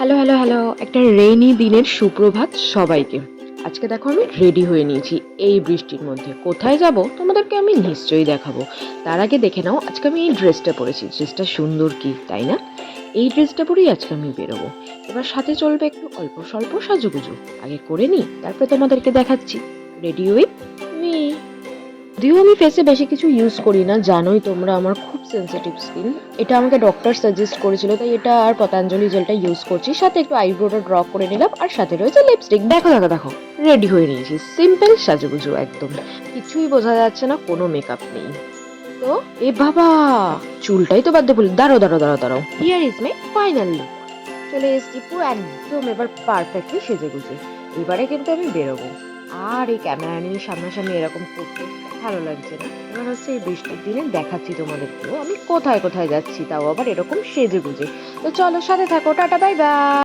Hello, hello, hello! একটা rainy দিনের সুপ্রভাত সবাইকে। আজকে দেখো আমি রেডি হয়ে নিয়েছি এই বৃষ্টির মধ্যে। কোথায় যাব তোমাদেরকে আমি নিশ্চয়ই দেখাবো। তার আগে দেখে নাও আজকে আমি এই ড্রেসটা পরেছি। ড্রেসটা সুন্দর কি, তাই না? এই ড্রেসটা পরেই আজকে আমি বেরোবো। এবার সাথে চলবে একটু অল্প স্বল্প সাজুগুজু। আগে করে নিই, তারপরে তোমাদেরকে দেখাচ্ছি। Ready with me. যদিও আমি ফেসে বেশি কিছু ইউজ করি না, জানোই তোমরা আমার খুব সেনসিটিভ স্কিন। এটা আমাকে ডক্টর সাজেস্ট করেছিল, তাই এটা আর পতঞ্জলি জেলটা ইউজ করছি। সাথে একটু আইব্রোটা ড্র করে নিলাম, আর সাথে রয়েছে লিপস্টিক। দেখো দেখো দেখো, রেডি হয়ে নিয়েছি। সিম্পল সাজুগুজু একদম, কিছুই বোঝা যাচ্ছে না, কোনো মেকআপ নেই। তো এ বাবা, চুলটাই তো বাদ দিয়ে ভুলি। দাঁড়াও দাঁড়াও দাঁড়াও দাঁড়াও, here is my final look. চলে এসেছি পুরো একদম এবার পারফেক্টলি সেজে গুজে। এবারে কিন্তু আমি বেরোবো। আর এই ক্যামেরা নিয়ে সামনাসামনি এরকম করতে ভালো লাগছে না। এবার হচ্ছে এই বৃষ্টির দিনে দেখাচ্ছি তোমাদেরকেও আমি কোথায় কোথায় যাচ্ছি, তাও আবার এরকম সেজে গুজে। তো চলো সাথে থাকো, টাটা বাই বাই।